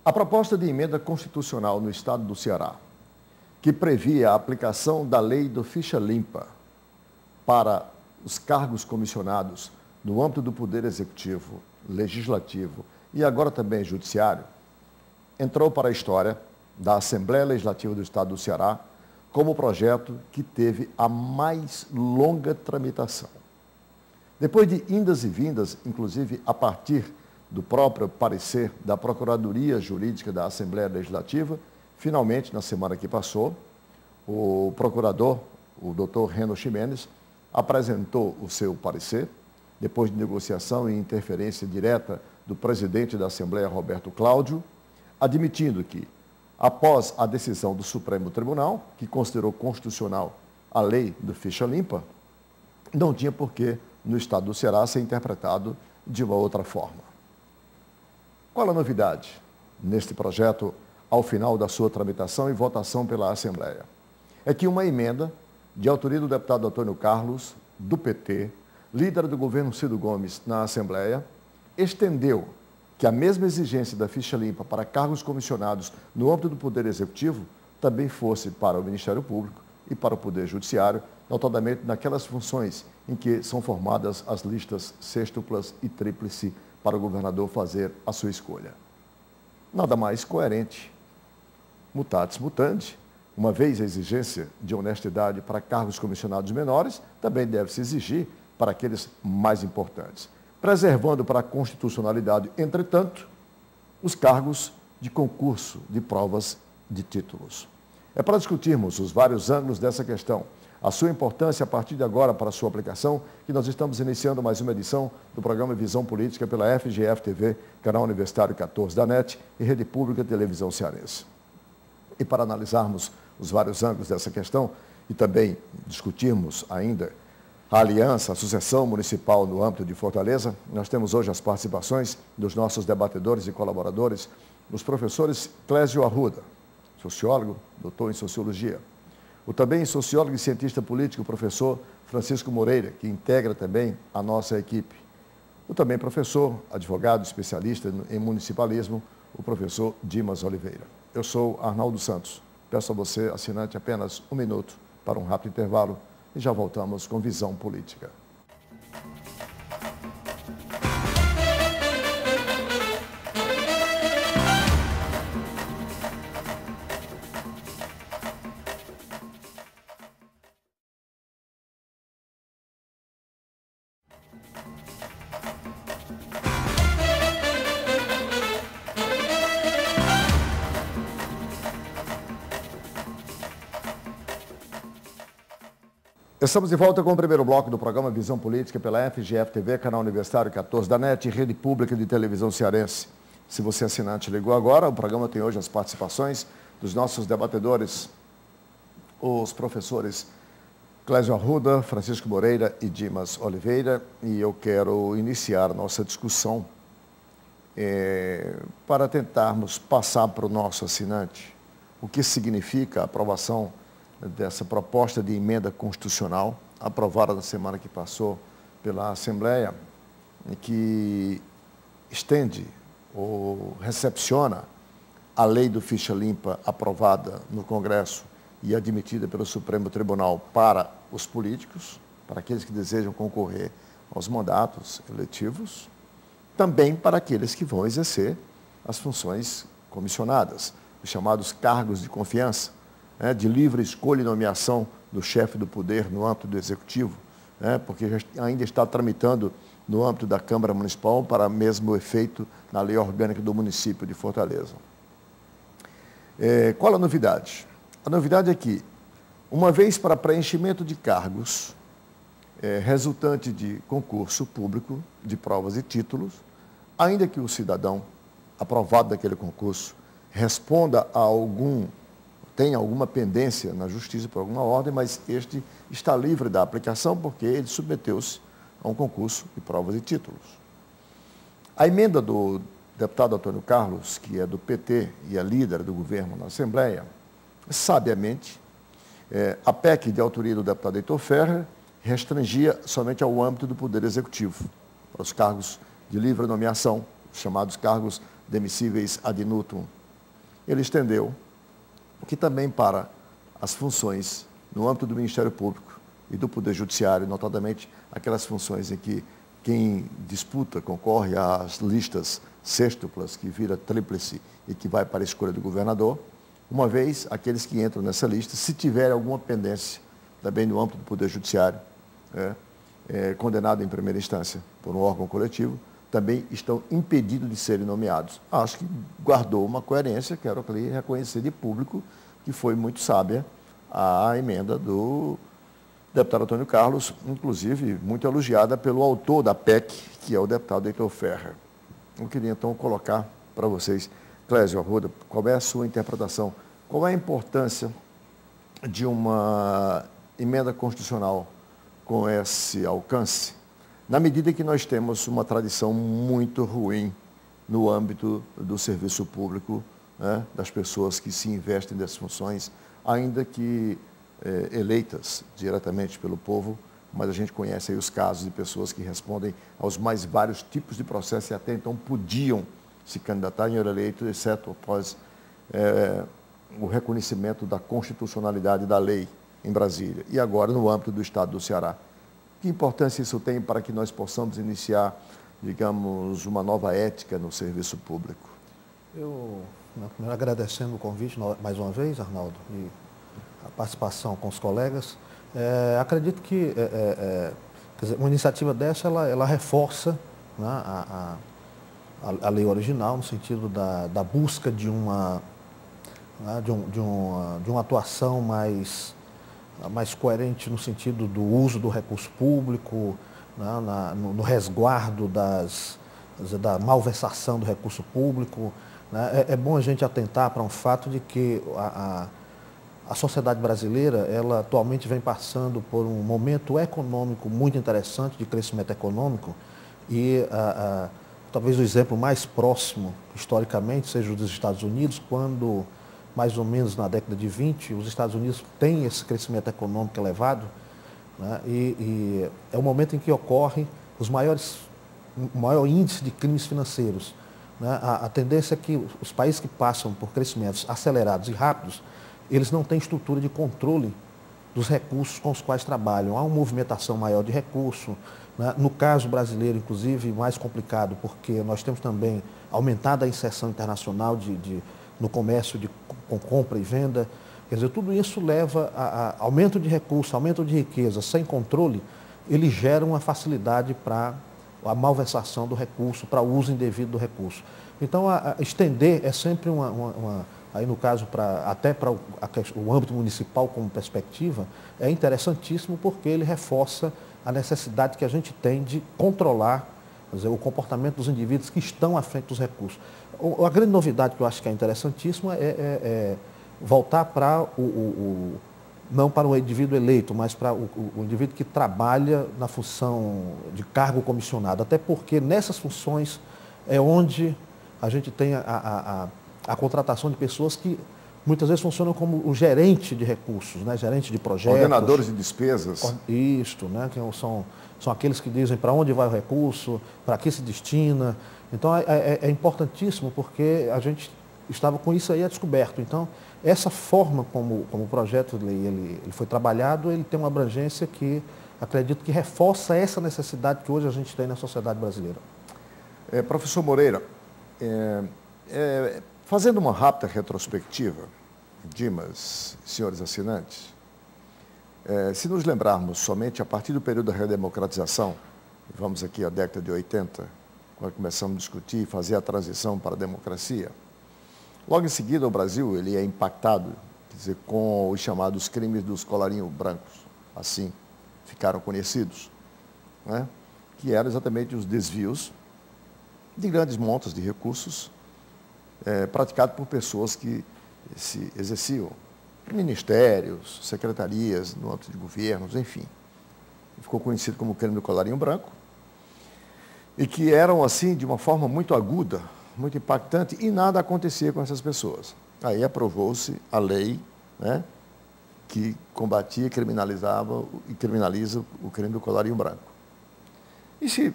A proposta de emenda constitucional no estado do Ceará, que previa a aplicação da lei do ficha limpa para os cargos comissionados no âmbito do Poder Executivo, Legislativo e agora também Judiciário, entrou para a história da Assembleia Legislativa do Estado do Ceará como o projeto que teve a mais longa tramitação. Depois de indas e vindas, inclusive a partir do próprio parecer da Procuradoria Jurídica da Assembleia Legislativa, finalmente, na semana que passou, o procurador, o doutor Reno Ximenes, apresentou o seu parecer, depois de negociação e interferência direta do presidente da Assembleia, Roberto Cláudio, admitindo que, após a decisão do Supremo Tribunal, que considerou constitucional a lei do ficha limpa, não tinha por que, no estado do Ceará, ser interpretado de uma outra forma. Qual a novidade neste projeto ao final da sua tramitação e votação pela Assembleia? É que uma emenda de autoria do deputado Antônio Carlos, do PT, líder do governo Ciro Gomes na Assembleia, estendeu que a mesma exigência da ficha limpa para cargos comissionados no âmbito do Poder Executivo também fosse para o Ministério Público e para o Poder Judiciário, notadamente naquelas funções em que são formadas as listas sextuplas e tríplice para o governador fazer a sua escolha. Nada mais coerente. Mutatis mutandis, uma vez a exigência de honestidade para cargos comissionados menores, também deve se exigir para aqueles mais importantes, preservando para a constitucionalidade, entretanto, os cargos de concurso de provas de títulos. É para discutirmos os vários ângulos dessa questão, a sua importância a partir de agora para a sua aplicação, que nós estamos iniciando mais uma edição do programa Visão Política pela FGF-TV, Canal Universitário 14 da NET e Rede Pública de Televisão Cearense. E para analisarmos os vários ângulos dessa questão e também discutirmos ainda a aliança, a sucessão municipal no âmbito de Fortaleza, nós temos hoje as participações dos nossos debatedores e colaboradores, os professores Clésio Arruda, sociólogo, doutor em Sociologia, o também sociólogo e cientista político, professor Francisco Moreira, que integra também a nossa equipe. O também professor, advogado, especialista em municipalismo, o professor Dimas Oliveira. Eu sou Arnaldo Santos. Peço a você, assinante, apenas um minuto para um rápido intervalo e já voltamos com Visão Política. Estamos de volta com o primeiro bloco do programa Visão Política pela FGF-TV, Canal Universitário 14 da NET e Rede Pública de Televisão Cearense. Se você assinante ligou agora, o programa tem hoje as participações dos nossos debatedores, os professores Clésio Arruda, Francisco Moreira e Dimas Oliveira, e eu quero iniciar nossa discussão para tentarmos passar para o nosso assinante o que significa a aprovação dessa proposta de emenda constitucional, aprovada na semana que passou pela Assembleia, que estende ou recepciona a lei do ficha limpa aprovada no Congresso e admitida pelo Supremo Tribunal para os políticos, para aqueles que desejam concorrer aos mandatos eletivos, também para aqueles que vão exercer as funções comissionadas, os chamados cargos de confiança, de livre escolha e nomeação do chefe do poder no âmbito do Executivo, porque ainda está tramitando no âmbito da Câmara Municipal para mesmo efeito na lei orgânica do município de Fortaleza. Qual a novidade? A novidade é que, uma vez para preenchimento de cargos resultante de concurso público de provas e títulos, ainda que o cidadão aprovado daquele concurso responda a tem alguma pendência na justiça por alguma ordem, mas este está livre da aplicação porque ele submeteu-se a um concurso de provas e títulos. A emenda do deputado Antônio Carlos, que é do PT e é líder do governo na Assembleia, sabiamente, a PEC de autoria do deputado Heitor Ferrer restringia somente ao âmbito do Poder Executivo, para os cargos de livre nomeação, os chamados cargos demissíveis ad nutum ele estendeu que também para as funções no âmbito do Ministério Público e do Poder Judiciário, notadamente aquelas funções em que quem disputa, concorre às listas sextuplas, que vira tríplice e que vai para a escolha do governador, uma vez aqueles que entram nessa lista, se tiver alguma pendência, também no âmbito do Poder Judiciário, condenado em primeira instância por um órgão coletivo, também estão impedidos de serem nomeados. Acho que guardou uma coerência, quero aqui reconhecer de público, que foi muito sábia a emenda do deputado Antônio Carlos, inclusive muito elogiada pelo autor da PEC, que é o deputado Heitor Ferrer. Eu queria então colocar para vocês, Clésio Arruda, qual é a sua interpretação? Qual é a importância de uma emenda constitucional com esse alcance, na medida que nós temos uma tradição muito ruim no âmbito do serviço público, né, das pessoas que se investem nessas funções, ainda que eleitas diretamente pelo povo, mas a gente conhece aí os casos de pessoas que respondem aos mais vários tipos de processos e até então podiam se candidatar em eleito, exceto após o reconhecimento da constitucionalidade da lei em Brasília. E agora no âmbito do Estado do Ceará. Que importância isso tem para que nós possamos iniciar, digamos, uma nova ética no serviço público? Eu, primeiro, agradecendo o convite mais uma vez, Arnaldo, e a participação com os colegas. Acredito que quer dizer, uma iniciativa dessa, ela reforça, né, a lei original, no sentido da busca de uma, né, de uma atuação mais coerente no sentido do uso do recurso público, né, no resguardo da malversação do recurso público. Né. É bom a gente atentar para um fato de que a sociedade brasileira, ela atualmente vem passando por um momento econômico muito interessante, de crescimento econômico, e talvez o exemplo mais próximo, historicamente, seja o dos Estados Unidos, quando, mais ou menos na década de 20, os Estados Unidos têm esse crescimento econômico elevado, né, e é o momento em que ocorre o maior índice de crimes financeiros. Né. A tendência é que os países que passam por crescimentos acelerados e rápidos, eles não têm estrutura de controle dos recursos com os quais trabalham. Há uma movimentação maior de recurso. Né? No caso brasileiro, inclusive, mais complicado, porque nós temos também aumentada a inserção internacional no comércio com compra e venda. Quer dizer, tudo isso leva a aumento de recursos, aumento de riqueza sem controle, ele gera uma facilidade para a malversação do recurso, para o uso indevido do recurso. Então, estender é sempre aí no caso, até para o âmbito municipal como perspectiva, é interessantíssimo porque ele reforça a necessidade que a gente tem de controlar, quer dizer, o comportamento dos indivíduos que estão à frente dos recursos. A grande novidade que eu acho que é interessantíssima é voltar para não para o indivíduo eleito, mas para o indivíduo que trabalha na função de cargo comissionado, até porque nessas funções é onde a gente tem a contratação de pessoas que muitas vezes funcionam como o gerente de recursos, né? Gerente de projetos. Coordenadores de despesas. Isto, né? Que são aqueles que dizem para onde vai o recurso, para que se destina. Então, é importantíssimo porque a gente estava com isso aí a descoberto. Então, essa forma como o projeto de lei ele foi trabalhado, ele tem uma abrangência que acredito que reforça essa necessidade que hoje a gente tem na sociedade brasileira. Professor Moreira, fazendo uma rápida retrospectiva, Dimas, senhores assinantes, se nos lembrarmos somente a partir do período da redemocratização, vamos aqui à década de 80, quando começamos a discutir e fazer a transição para a democracia, logo em seguida o Brasil ele é impactado, quer dizer, com os chamados crimes dos colarinhos brancos, assim ficaram conhecidos, né? Que eram exatamente os desvios de grandes montas de recursos praticado por pessoas que se exerciam em ministérios, secretarias, no âmbito de governos, enfim. Ficou conhecido como o crime do colarinho branco, e que eram, assim, de uma forma muito aguda, muito impactante, e nada acontecia com essas pessoas. Aí aprovou-se a lei, né, que combatia, criminalizava e criminaliza o crime do colarinho branco. E se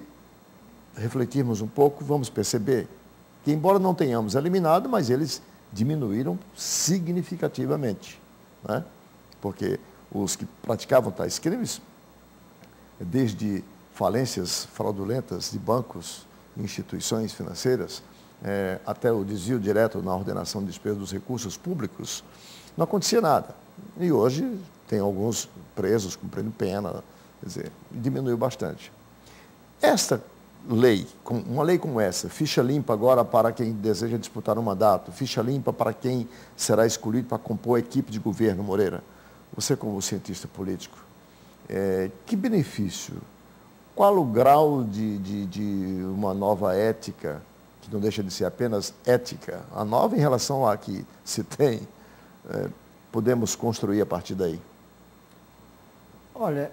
refletirmos um pouco, vamos perceber que, embora não tenhamos eliminado, mas eles diminuíram significativamente, né? Porque os que praticavam tais crimes, desde falências fraudulentas de bancos e instituições financeiras, até o desvio direto na ordenação de despesa dos recursos públicos, não acontecia nada. E hoje tem alguns presos cumprindo pena, quer dizer, diminuiu bastante. Esta lei, uma lei como essa, ficha limpa agora para quem deseja disputar um mandato, ficha limpa para quem será escolhido para compor a equipe de governo, Moreira, você como cientista político, que benefício, qual o grau de uma nova ética, que não deixa de ser apenas ética, a nova em relação à que se tem, podemos construir a partir daí? Olha,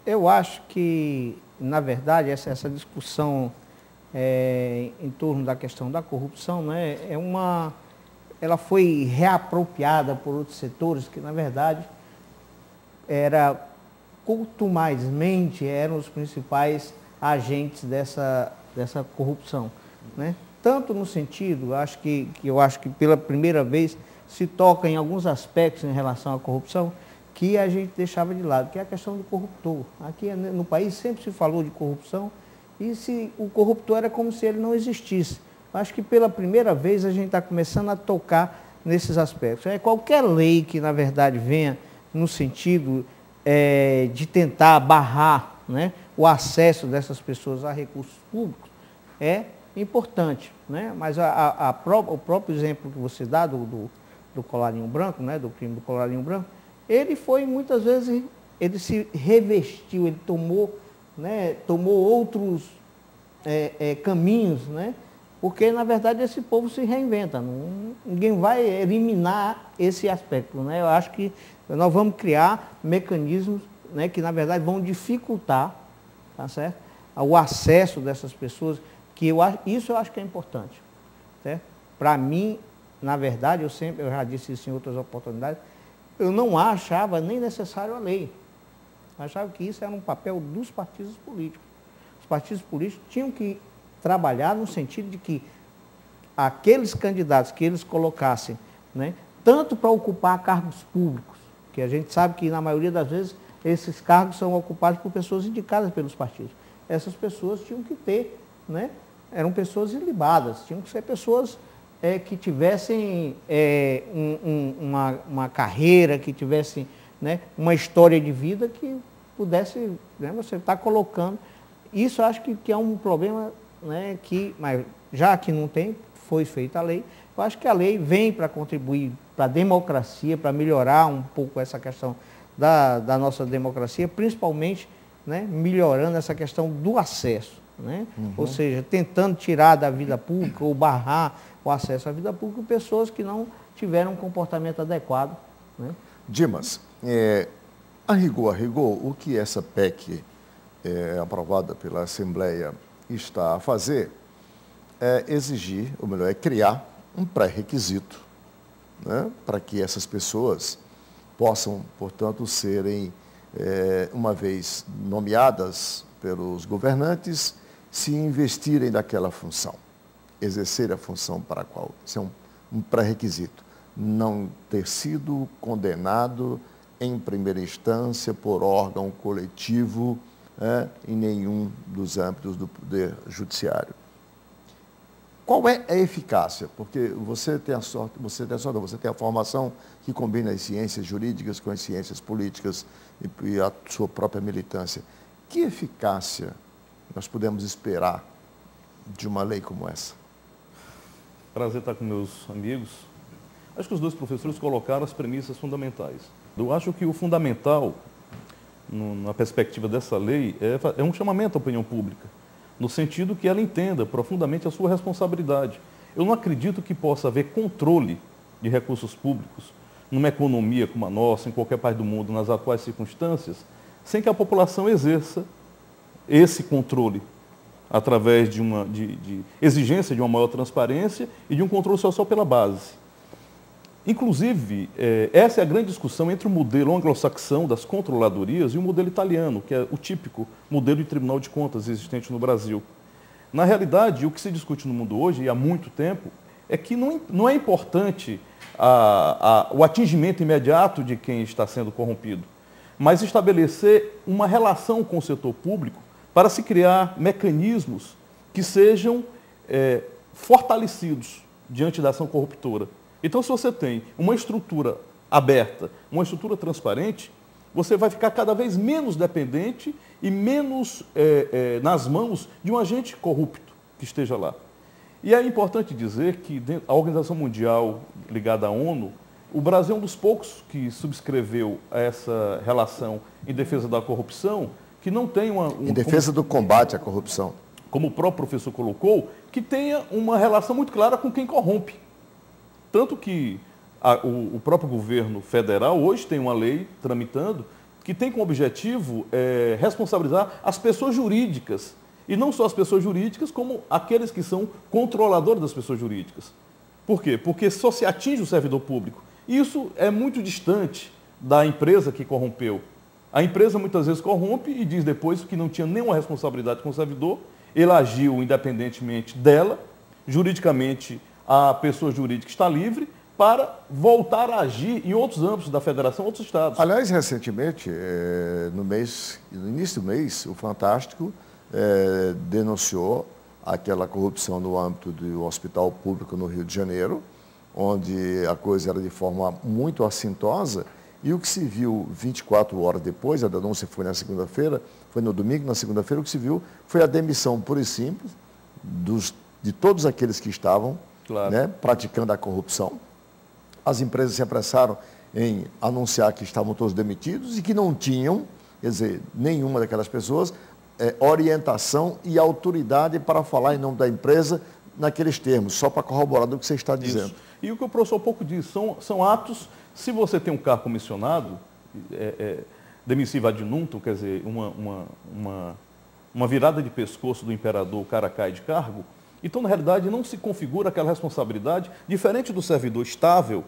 eu acho que, na verdade, essa discussão em torno da questão da corrupção, né, ela foi reapropriada por outros setores que, na verdade, cultumalmente eram os principais agentes dessa corrupção, né? Tanto no sentido, eu acho que pela primeira vez se toca em alguns aspectos em relação à corrupção que a gente deixava de lado, que é a questão do corruptor. Aqui no país sempre se falou de corrupção e o corruptor era como se ele não existisse. Acho que pela primeira vez a gente está começando a tocar nesses aspectos. Qualquer lei que, na verdade, venha no sentido de tentar barrar, né, o acesso dessas pessoas a recursos públicos é importante, né? Mas o próprio exemplo que você dá do colarinho branco, né, do crime do colarinho branco, ele foi muitas vezes, ele se revestiu, ele tomou outros caminhos, né? Porque, na verdade, esse povo se reinventa. Ninguém vai eliminar esse aspecto, né? Eu acho que nós vamos criar mecanismos, né, que, na verdade, vão dificultar, tá certo? O acesso dessas pessoas, isso eu acho que é importante. Para mim, na verdade, eu já disse isso em outras oportunidades, eu não achava nem necessário a lei. Eu achava que isso era um papel dos partidos políticos. Os partidos políticos tinham que trabalhar no sentido de que aqueles candidatos que eles colocassem, né, tanto para ocupar cargos públicos, que a gente sabe que na maioria das vezes esses cargos são ocupados por pessoas indicadas pelos partidos. Essas pessoas tinham que ter, né, eram pessoas ilibadas, tinham que ser pessoas que tivessem uma carreira, que tivessem, né, uma história de vida que pudesse, né, você está colocando. Isso eu acho que é um problema, né, mas já que não tem, foi feita a lei, eu acho que a lei vem para contribuir para a democracia, para melhorar um pouco essa questão da nossa democracia, principalmente, né, melhorando essa questão do acesso, né? Ou seja, tentando tirar da vida pública ou barrar o acesso à vida pública pessoas que não tiveram um comportamento adequado, né? Dimas, a rigor, o que essa PEC aprovada pela Assembleia está a fazer é exigir, ou melhor, é criar um pré-requisito, né, para que essas pessoas possam, portanto, serem, uma vez nomeadas pelos governantes, se investirem naquela função, exercer a função para a qual, isso é um pré-requisito, não ter sido condenado em primeira instância por órgão coletivo, em nenhum dos âmbitos do Poder Judiciário. Qual é a eficácia? Porque você tem a formação que combina as ciências jurídicas com as ciências políticas e a sua própria militância. Que eficácia nós podemos esperar de uma lei como essa? Prazer estar com meus amigos. Acho que os dois professores colocaram as premissas fundamentais. Eu acho que o fundamental, na perspectiva dessa lei, é um chamamento à opinião pública, no sentido que ela entenda profundamente a sua responsabilidade. Eu não acredito que possa haver controle de recursos públicos numa economia como a nossa, em qualquer parte do mundo, nas atuais circunstâncias, sem que a população exerça esse controle através de exigência de uma maior transparência e de um controle social pela base. Inclusive, essa é a grande discussão entre o modelo anglo-saxão das controladorias e o modelo italiano, que é o típico modelo de tribunal de contas existente no Brasil. Na realidade, o que se discute no mundo hoje, e há muito tempo, é que não é importante o atingimento imediato de quem está sendo corrompido, mas estabelecer uma relação com o setor público para se criar mecanismos que sejam fortalecidos diante da ação corruptora. Então, se você tem uma estrutura aberta, uma estrutura transparente, você vai ficar cada vez menos dependente e menos nas mãos de um agente corrupto que esteja lá. E é importante dizer que a Organização Mundial ligada à ONU, o Brasil é um dos poucos que subscreveu essa relação em defesa da corrupção, que não tem em defesa do combate à corrupção. Como o próprio professor colocou, que tenha uma relação muito clara com quem corrompe. Tanto que o próprio governo federal hoje tem uma lei tramitando que tem como objetivo responsabilizar as pessoas jurídicas. E não só as pessoas jurídicas, como aqueles que são controladores das pessoas jurídicas. Por quê? Porque só se atinge o servidor público. Isso é muito distante da empresa que corrompeu. A empresa muitas vezes corrompe e diz depois que não tinha nenhuma responsabilidade com o servidor, ele agiu independentemente dela, juridicamente a pessoa jurídica está livre para voltar a agir em outros âmbitos da federação, outros estados. Aliás, recentemente, no início do mês, o Fantástico denunciou aquela corrupção no âmbito do hospital público no Rio de Janeiro, onde a coisa era de forma muito assintosa, e o que se viu 24 horas depois, a denúncia foi na segunda-feira, foi no domingo, na segunda-feira, o que se viu foi a demissão pura e simples de todos aqueles que estavam praticando a corrupção. As empresas se apressaram em anunciar que estavam todos demitidos e que não tinham, quer dizer, nenhuma daquelas pessoas, orientação e autoridade para falar em nome da empresa naqueles termos, só para corroborar do que você está dizendo. Isso. E o que o professor pouco diz, são atos, se você tem um cargo comissionado, demissivo ad nutum, quer dizer, uma virada de pescoço do imperador, o cara cai de cargo, então, na realidade, não se configura aquela responsabilidade, diferente do servidor estável,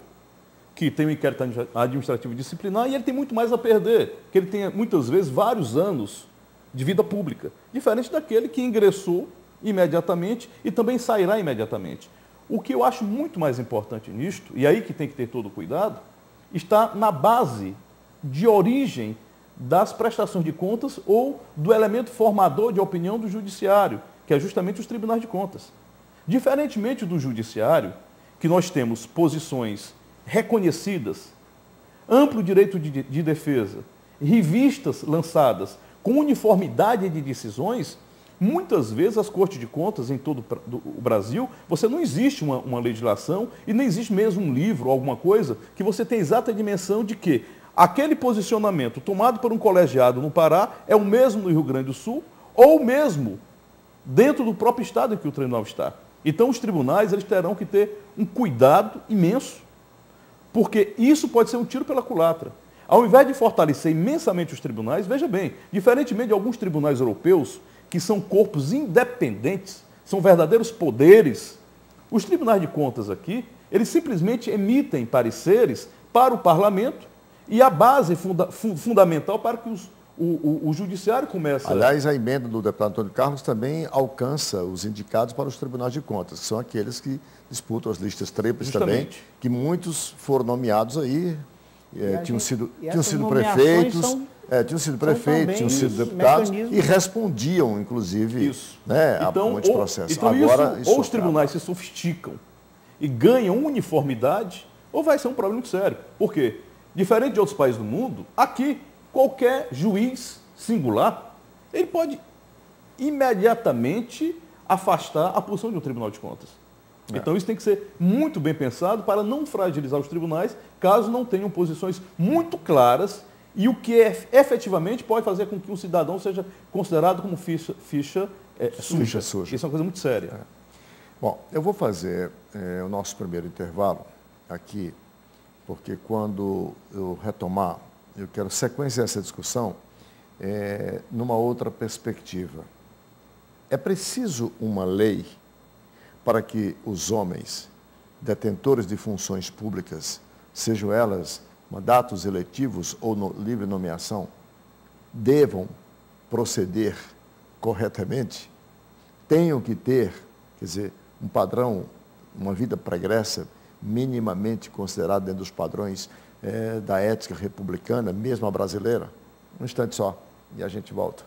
que tem um inquérito administrativo disciplinar, e ele tem muito mais a perder, que ele tem, muitas vezes, vários anos de vida pública, diferente daquele que ingressou imediatamente e também sairá imediatamente. O que eu acho muito mais importante nisto, e aí que tem que ter todo o cuidado, está na base de origem das prestações de contas ou do elemento formador de opinião do judiciário, que é justamente os tribunais de contas. Diferentemente do judiciário, que nós temos posições reconhecidas, amplo direito de defesa, revistas lançadas com uniformidade de decisões, muitas vezes as cortes de contas em todo o Brasil, você não existe uma legislação e nem existe mesmo um livro ou alguma coisa que você tenha exata dimensão de que aquele posicionamento tomado por um colegiado no Pará é o mesmo no Rio Grande do Sul ou mesmo dentro do próprio estado em que o tribunal está. Então os tribunais eles terão que ter um cuidado imenso, porque isso pode ser um tiro pela culatra. Ao invés de fortalecer imensamente os tribunais, veja bem, diferentemente de alguns tribunais europeus, que são corpos independentes, são verdadeiros poderes, os tribunais de contas aqui, eles simplesmente emitem pareceres para o parlamento e a base fundamental para que o judiciário comece... Aliás, a emenda do deputado Antônio Carlos também alcança os indicados para os tribunais de contas, que são aqueles que disputam as listas tríplices também, que muitos foram nomeados aí, tinham sido prefeitos... tinham sido prefeitos, tinham sido deputados e respondiam, inclusive, a muitos processos. Então agora, ou os tribunais se sofisticam e ganham uniformidade, ou vai ser um problema muito sério. Por quê? Diferente de outros países do mundo, aqui, qualquer juiz singular, ele pode imediatamente afastar a posição de um tribunal de contas. Então isso tem que ser muito bem pensado para não fragilizar os tribunais, caso não tenham posições muito claras e o que efetivamente pode fazer com que um cidadão seja considerado como ficha suja. Isso é uma coisa muito séria. Bom, eu vou fazer o nosso primeiro intervalo aqui, porque quando eu retomar, eu quero sequenciar essa discussão numa outra perspectiva. É preciso uma lei para que os homens, detentores de funções públicas, sejam elas mandatos eletivos ou livre nomeação, devam proceder corretamente, tenham que ter, quer dizer, um padrão uma vida pregressa, minimamente considerada dentro dos padrões da ética republicana, mesmo a brasileira? Um instante só, e a gente volta.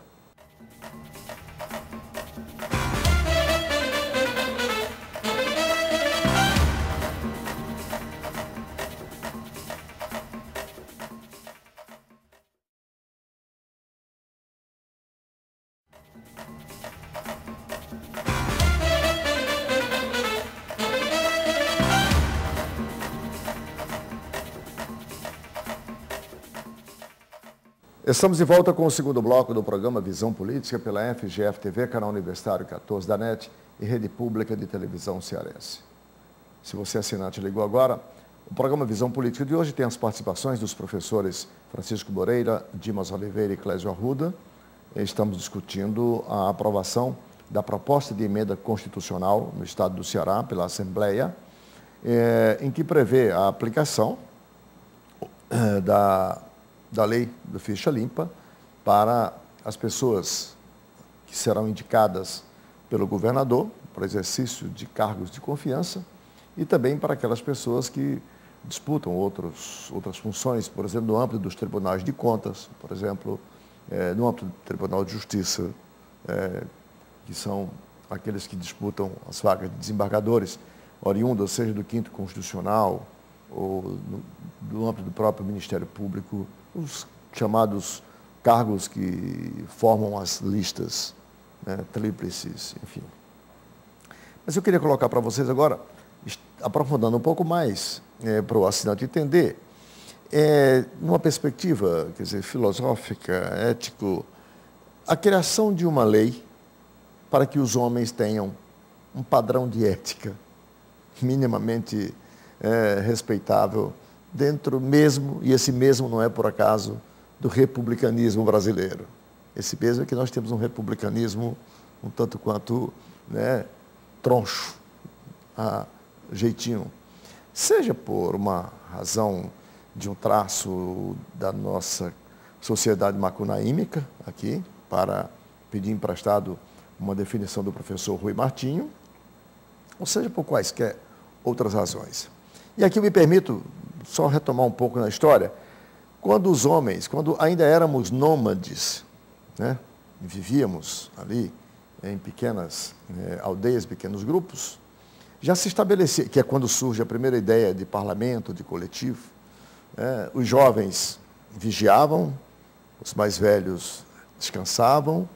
Estamos de volta com o segundo bloco do programa Visão Política pela FGF-TV, canal Universitário 14 da NET e Rede Pública de Televisão Cearense. Se você é assinante e ligou agora, o programa Visão Política de hoje tem as participações dos professores Francisco Moreira, Dimas Oliveira e Clésio Arruda. Estamos discutindo a aprovação da proposta de emenda constitucional no estado do Ceará pela Assembleia, em que prevê a aplicação da lei do ficha limpa para as pessoas que serão indicadas pelo governador para exercício de cargos de confiança e também para aquelas pessoas que disputam outras funções, por exemplo, no âmbito dos tribunais de contas, por exemplo, no âmbito do Tribunal de Justiça, que são aqueles que disputam as vagas de desembargadores, oriundas, seja do 5º Constitucional ou do âmbito do próprio Ministério Público, os chamados cargos que formam as listas, tríplices, enfim. Mas eu queria colocar para vocês agora, aprofundando um pouco mais, para o assinante entender, numa perspectiva, quer dizer, filosófica, ético, a criação de uma lei para que os homens tenham um padrão de ética minimamente respeitável dentro mesmo, e esse mesmo não é por acaso, do republicanismo brasileiro. Esse mesmo é que nós temos um republicanismo um tanto quanto troncho, jeitinho. Seja por uma razão de um traço da nossa sociedade macunaímica, aqui, para pedir emprestado uma definição do professor Rui Martinho, ou seja por quaisquer outras razões. E aqui eu me permito só retomar um pouco na história. Quando os homens, quando ainda éramos nômades, vivíamos ali em pequenas aldeias, pequenos grupos, já se estabelecia, que é quando surge a primeira ideia de parlamento, de coletivo, os jovens vigiavam, os mais velhos descansavam,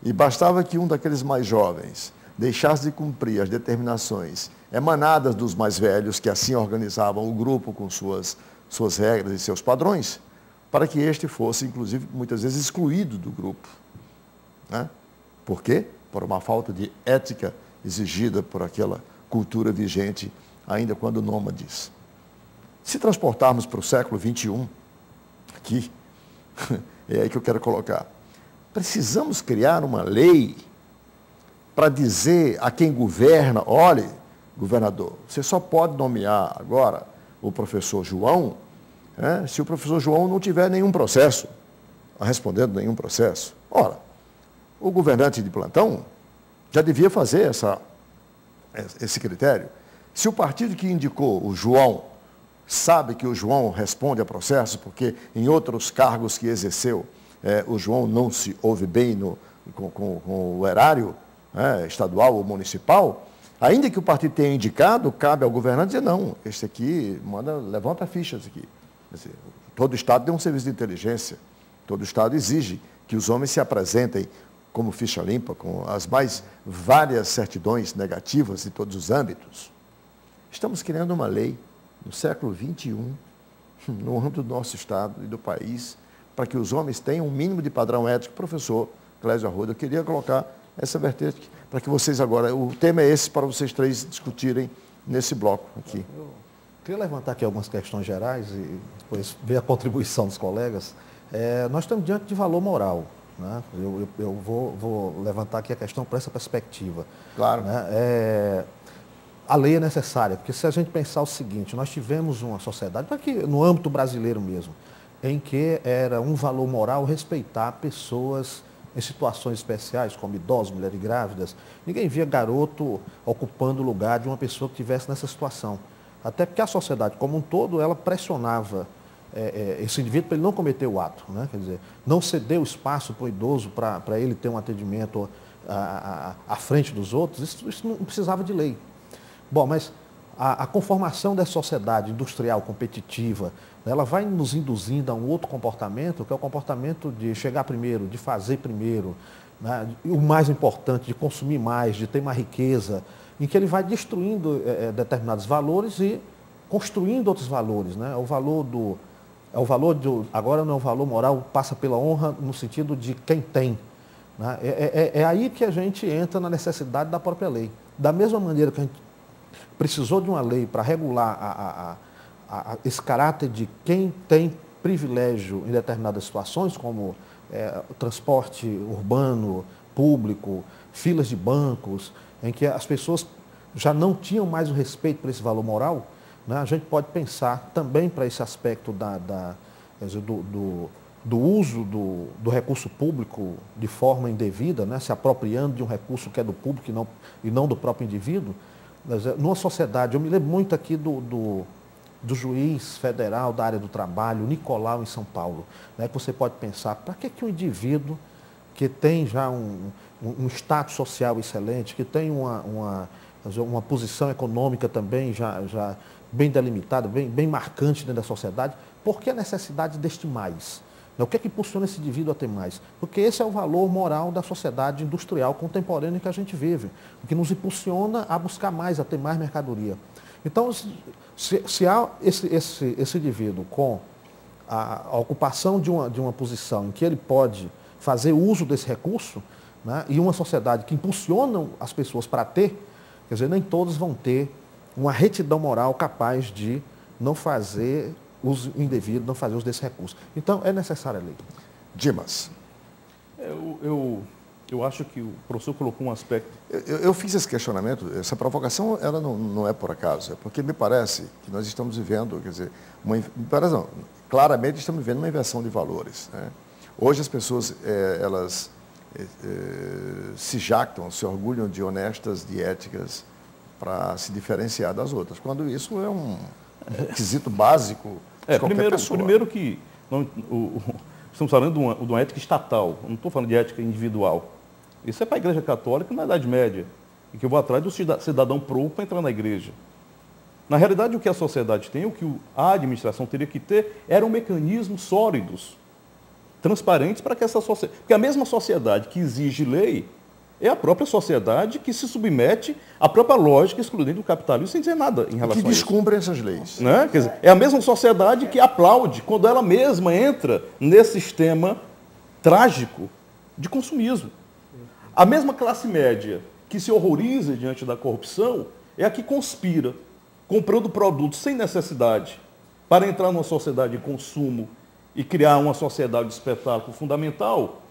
e bastava que um daqueles mais jovens deixasse de cumprir as determinações emanadas dos mais velhos, que assim organizavam o grupo com suas regras e seus padrões, para que este fosse, inclusive, muitas vezes excluído do grupo. Por quê? Por uma falta de ética exigida por aquela cultura vigente, ainda quando nômades. Se transportarmos para o século XXI, aqui, é aí que eu quero colocar, precisamos criar uma lei para dizer a quem governa, olhe, governador, você só pode nomear agora o professor João, se o professor João não tiver nenhum processo, respondendo nenhum processo. Ora, o governante de plantão já devia fazer esse critério. Se o partido que indicou o João sabe que o João responde a processo, porque em outros cargos que exerceu, o João não se ouve bem com o erário estadual ou municipal, ainda que o partido tenha indicado, cabe ao governante dizer, não, este aqui, levanta fichas aqui. Quer dizer, todo Estado tem um serviço de inteligência, todo Estado exige que os homens se apresentem como ficha limpa, com as mais várias certidões negativas em todos os âmbitos. Estamos criando uma lei no século XXI, no âmbito do nosso Estado e do país, para que os homens tenham um mínimo de padrão ético. Professor Clésio Arruda, eu queria colocar essa vertente para que vocês agora, o tema é esse para vocês três discutirem nesse bloco aqui. Eu queria levantar aqui algumas questões gerais e depois ver a contribuição dos colegas. Nós estamos diante de valor moral. Eu vou levantar aqui a questão por essa perspectiva. Claro. A lei é necessária, porque se a gente pensar o seguinte, nós tivemos uma sociedade, aqui no âmbito brasileiro mesmo, em que era um valor moral respeitar pessoas em situações especiais, como idosos, mulheres grávidas, ninguém via garoto ocupando o lugar de uma pessoa que estivesse nessa situação. Até porque a sociedade como um todo, ela pressionava esse indivíduo para ele não cometer o ato, né? Quer dizer, não ceder o espaço para o idoso para ele ter um atendimento à frente dos outros, isso não precisava de lei. Bom, mas a conformação dessa sociedade industrial competitiva, ela vai nos induzindo a um outro comportamento, que é o comportamento de chegar primeiro, de fazer primeiro, né? E o mais importante, de consumir mais, de ter mais riqueza, em que ele vai destruindo determinados valores e construindo outros valores, né? Agora não é o valor moral, passa pela honra no sentido de quem tem, né? É aí que a gente entra na necessidade da própria lei. Da mesma maneira que a gente precisou de uma lei para regular esse caráter de quem tem privilégio em determinadas situações, como o transporte urbano, público, filas de bancos, em que as pessoas já não tinham mais o respeito por esse valor moral, né? A gente pode pensar também para esse aspecto do uso do recurso público de forma indevida, né? Se apropriando de um recurso que é do público e não do próprio indivíduo. Numa sociedade, eu me lembro muito aqui do juiz federal da área do trabalho, Nicolau, em São Paulo, né? Que você pode pensar, para que um indivíduo que tem já um status social excelente, que tem uma posição econômica também já bem delimitada, bem marcante dentro da sociedade, por que a necessidade deste mais? O que é que impulsiona esse indivíduo a ter mais? Porque esse é o valor moral da sociedade industrial contemporânea que a gente vive, o que nos impulsiona a buscar mais, a ter mais mercadoria. Então, se há esse indivíduo com a ocupação de uma posição em que ele pode fazer uso desse recurso, né, e uma sociedade que impulsiona as pessoas para ter, quer dizer, nem todos vão ter uma retidão moral capaz de não fazer uso indevido, não fazer uso desse recurso. Então, é necessária a lei. Dimas. Eu acho que o professor colocou um aspecto. Eu fiz esse questionamento, essa provocação, ela não é por acaso, é porque me parece que nós estamos vivendo, quer dizer, claramente estamos vivendo uma inversão de valores, né? Hoje as pessoas, elas se jactam, se orgulham de honestas, de éticas, para se diferenciar das outras, quando isso é um requisito básico de qualquer pessoa. Primeiro que estamos falando de uma ética estatal, não estou falando de ética individual. Isso é para a Igreja Católica na Idade Média, e que eu vou atrás do cidadão pronto para entrar na igreja. Na realidade, o que a sociedade tem, o que a administração teria que ter, eram mecanismos sólidos, transparentes para que essa sociedade... Porque a mesma sociedade que exige lei é a própria sociedade que se submete à própria lógica excludente do capitalismo sem dizer nada em relação a isso. Que descumpre essas leis. Né? Quer dizer, é a mesma sociedade que aplaude quando ela mesma entra nesse sistema trágico de consumismo. A mesma classe média que se horroriza diante da corrupção é a que conspira, comprando produtos sem necessidade para entrar numa sociedade de consumo e criar uma sociedade de espetáculo fundamental.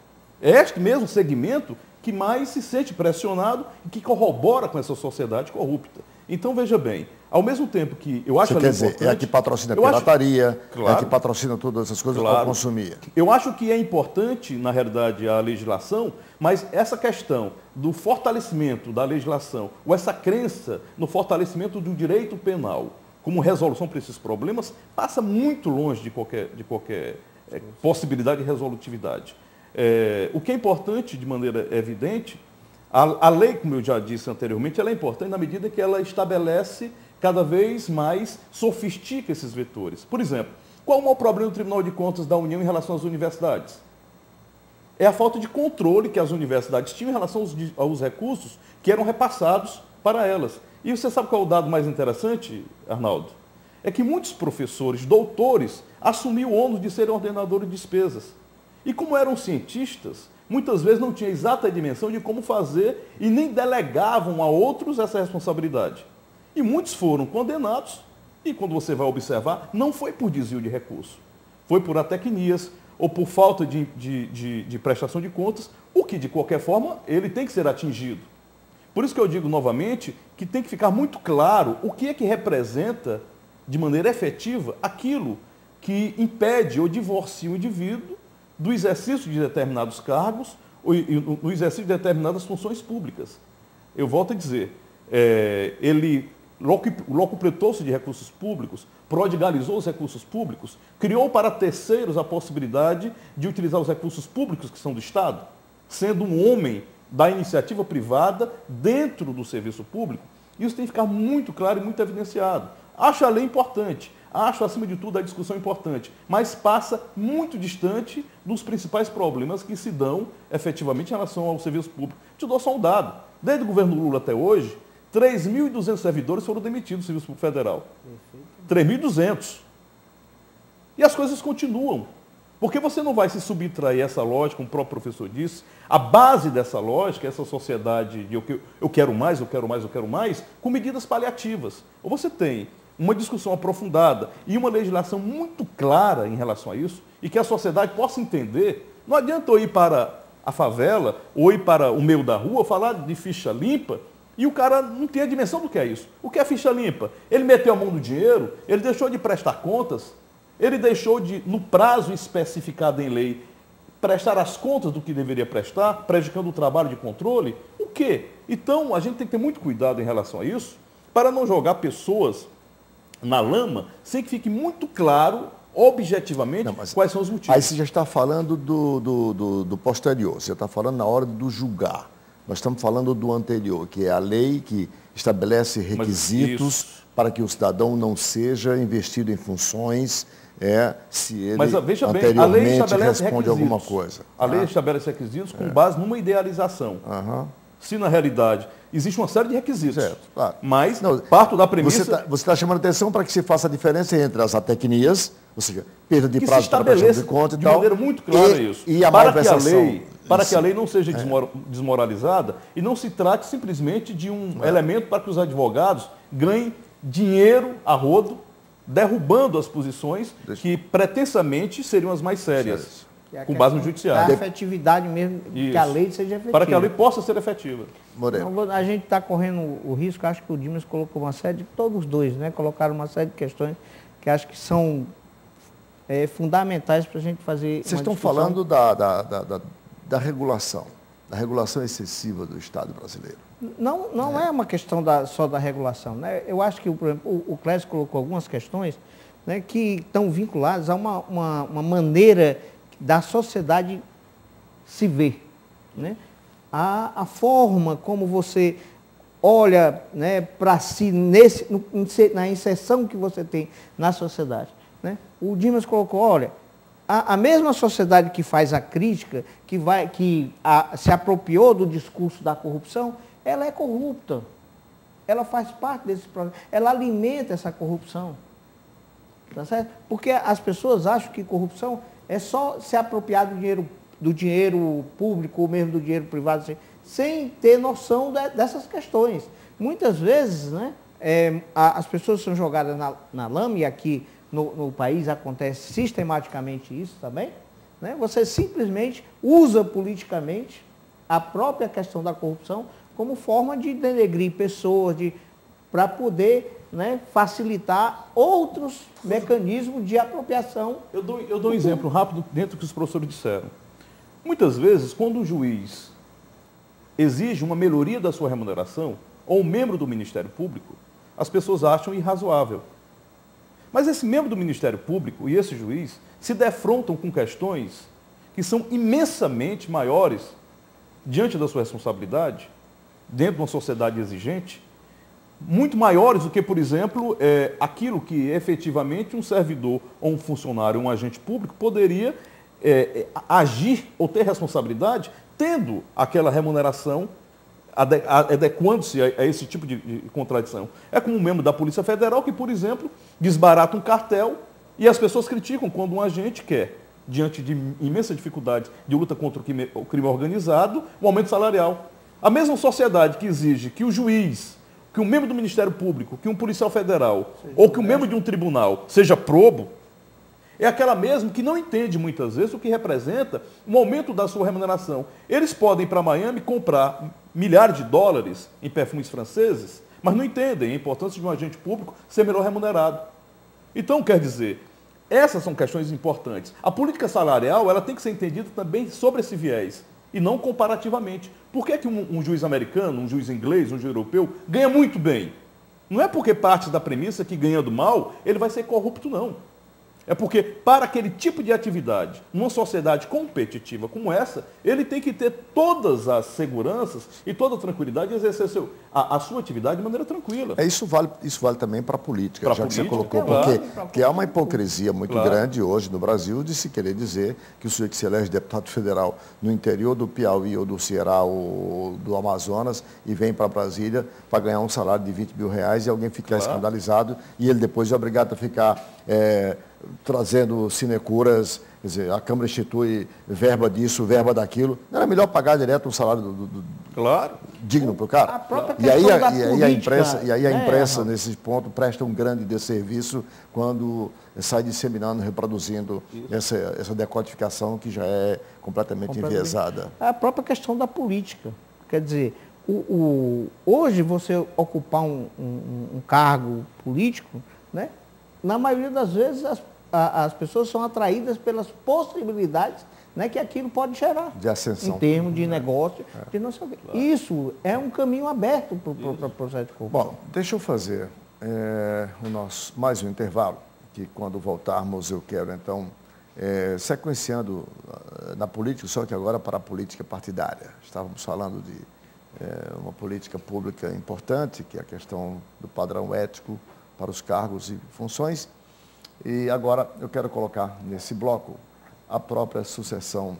É este mesmo segmento que mais se sente pressionado e que corrobora com essa sociedade corrupta. Então, veja bem, ao mesmo tempo que eu acho... Você quer dizer, é a que patrocina a pirataria, é a que patrocina todas essas coisas para consumir. Eu acho que é importante, na realidade, a legislação, mas essa questão do fortalecimento da legislação, ou essa crença no fortalecimento do direito penal como resolução para esses problemas, passa muito longe de qualquer possibilidade de resolutividade. O que é importante, de maneira evidente, a lei, como eu já disse anteriormente, ela é importante na medida que ela estabelece cada vez mais, sofistica esses vetores. Por exemplo, qual o maior problema do Tribunal de Contas da União em relação às universidades? É a falta de controle que as universidades tinham em relação aos recursos que eram repassados para elas. E você sabe qual é o dado mais interessante, Arnaldo? É que muitos professores, doutores, assumiam o ônus de serem ordenadores de despesas. E como eram cientistas, muitas vezes não tinham exata dimensão de como fazer e nem delegavam a outros essa responsabilidade. E muitos foram condenados, e quando você vai observar, não foi por desvio de recurso, foi por atecnias ou por falta de prestação de contas, o que, de qualquer forma, ele tem que ser atingido. Por isso que eu digo novamente que tem que ficar muito claro o que é que representa, de maneira efetiva, aquilo que impede ou divorcia o indivíduo do exercício de determinados cargos no exercício de determinadas funções públicas. Eu volto a dizer, ele locupletou-se de recursos públicos, prodigalizou os recursos públicos, criou para terceiros a possibilidade de utilizar os recursos públicos que são do Estado, sendo um homem da iniciativa privada dentro do serviço público. Isso tem que ficar muito claro e muito evidenciado. Acho a lei importante, acho, acima de tudo, a discussão importante, mas passa muito distante dos principais problemas que se dão efetivamente em relação ao serviço público. Te dou só um dado. Desde o governo Lula até hoje, 3.200 servidores foram demitidos do Serviço Público Federal. 3.200. E as coisas continuam. Porque você não vai se subtrair essa lógica, como o próprio professor disse, a base dessa lógica, essa sociedade de eu quero mais, eu quero mais, eu quero mais, com medidas paliativas. Ou você tem uma discussão aprofundada e uma legislação muito clara em relação a isso, e que a sociedade possa entender. Não adianta eu ir para a favela ou ir para o meio da rua falar de ficha limpa e o cara não tem a dimensão do que é isso. O que é ficha limpa? Ele meteu a mão no dinheiro, ele deixou de prestar contas, ele deixou de, no prazo especificado em lei, prestar as contas do que deveria prestar, prejudicando o trabalho de controle. O quê? Então, a gente tem que ter muito cuidado em relação a isso, para não jogar pessoas na lama, sem que fique muito claro, objetivamente, quais são os motivos. Aí você já está falando do posterior, você está falando na hora do julgar. Nós estamos falando do anterior, que é a lei que estabelece requisitos para que o cidadão não seja investido em funções se ele veja bem, anteriormente a lei estabelece responde alguma coisa. A lei estabelece requisitos com base numa idealização. Se, na realidade, existe uma série de requisitos. Certo, claro. Mas parto da premissa... Você está chamando atenção para que se faça a diferença entre as atecnias, ou seja, perda de que prazo se estabeleça de conta e de tal, maneira muito clara isso. E a para malversação. que a lei não seja desmoralizada e não se trate simplesmente de um elemento para que os advogados ganhem dinheiro a rodo, derrubando as posições que pretensamente seriam as mais sérias, com base no judiciário. A efetividade mesmo, que a lei seja efetiva. Para que a lei possa ser efetiva. Não, a gente está correndo o risco, acho que o Dimas colocou uma série de, todos os dois, colocaram uma série de questões que acho que são fundamentais para a gente fazer. Vocês estão falando da regulação excessiva do Estado brasileiro. Não é uma questão só da regulação. Eu acho que, por exemplo, o Clésio colocou algumas questões que estão vinculadas a uma maneira da sociedade se ver. A forma como você olha para si na inserção que você tem na sociedade. O Dimas colocou, olha, a mesma sociedade que faz a crítica, que se apropriou do discurso da corrupção, ela é corrupta. Ela faz parte desse problema. Ela alimenta essa corrupção. Tá certo? Porque as pessoas acham que corrupção é só se apropriar do dinheiro público ou mesmo do dinheiro privado, sem ter noção dessas questões. Muitas vezes, as pessoas são jogadas na lama, e aqui no país acontece sistematicamente isso também. Você simplesmente usa politicamente a própria questão da corrupção como forma de denegrir pessoas, para poder facilitar outros mecanismos de apropriação. Eu dou um exemplo rápido dentro do que os professores disseram. Muitas vezes, quando o juiz exige uma melhoria da sua remuneração, ou um membro do Ministério Público, as pessoas acham irrazoável. Mas esse membro do Ministério Público e esse juiz se defrontam com questões que são imensamente maiores diante da sua responsabilidade, dentro de uma sociedade exigente, muito maiores do que, por exemplo, aquilo que efetivamente um servidor ou um funcionário, um agente público poderia agir ou ter responsabilidade tendo aquela remuneração, adequando-se a esse tipo de contradição. É como um membro da Polícia Federal que, por exemplo, desbarata um cartel e as pessoas criticam quando um agente quer, diante de imensa dificuldade de luta contra o crime organizado, um aumento salarial. A mesma sociedade que exige que o juiz, que um membro do Ministério Público, que um policial federal ou que um membro de um tribunal seja probo, é aquela mesma que não entende muitas vezes o que representa um aumento da sua remuneração. Eles podem ir para Miami comprar milhares de dólares em perfumes franceses, mas não entendem a importância de um agente público ser melhor remunerado. Então, quer dizer, essas são questões importantes. A política salarial ela tem que ser entendida também sobre esse viés. e não comparativamente. Por que um juiz americano, um juiz inglês, um juiz europeu ganha muito bem? Não é porque parte da premissa que ganhando mal, ele vai ser corrupto, não. É porque, para aquele tipo de atividade, numa sociedade competitiva como essa, ele tem que ter todas as seguranças e toda a tranquilidade de exercer a sua atividade de maneira tranquila. Isso vale também para a política, já que você colocou, porque há uma hipocrisia muito grande hoje no Brasil de se querer dizer que o sujeito que se elege deputado federal no interior do Piauí ou do Ceará ou do Amazonas e vem para Brasília para ganhar um salário de 20 mil reais e alguém fica escandalizado e ele depois é obrigado a ficar trazendo sinecuras, quer dizer, a Câmara institui verba disso, verba daquilo. Não era melhor pagar direto um salário digno para o cara? A própria E aí, questão da a imprensa, nesse ponto, presta um grande desserviço quando sai disseminando, reproduzindo essa decodificação que já é completamente enviesada. A própria questão da política. Quer dizer, hoje você ocupar um cargo político, né? Na maioria das vezes as pessoas são atraídas pelas possibilidades, né, que aquilo pode gerar. De ascensão. Em termos de negócio, de não sei o quê. Claro. Isso é um caminho aberto para o processo de corrupção. Bom, deixa eu fazer mais um intervalo, que quando voltarmos eu quero, então, sequenciando na política, só que agora para a política partidária. Estávamos falando de uma política pública importante, que é a questão do padrão ético para os cargos e funções. E agora eu quero colocar nesse bloco a própria sucessão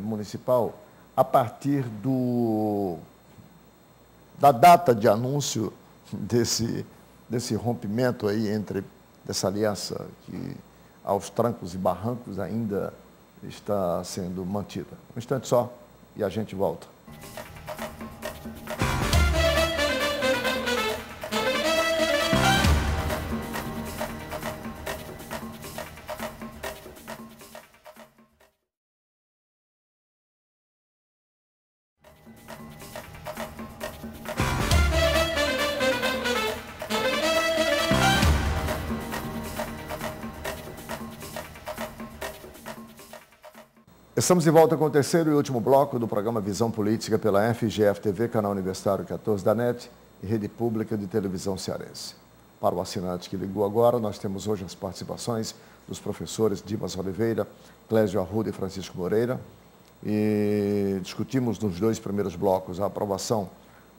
municipal a partir da data de anúncio desse rompimento aí dessa aliança que aos trancos e barrancos ainda está sendo mantida. Um instante só e a gente volta. Estamos de volta com o terceiro e último bloco do programa Visão Política pela FGF-TV, canal Universitário 14 da NET e Rede Pública de Televisão Cearense. Para o assinante que ligou agora, nós temos hoje as participações dos professores Dimas Oliveira, Clésio Arruda e Francisco Moreira. E discutimos nos dois primeiros blocos a aprovação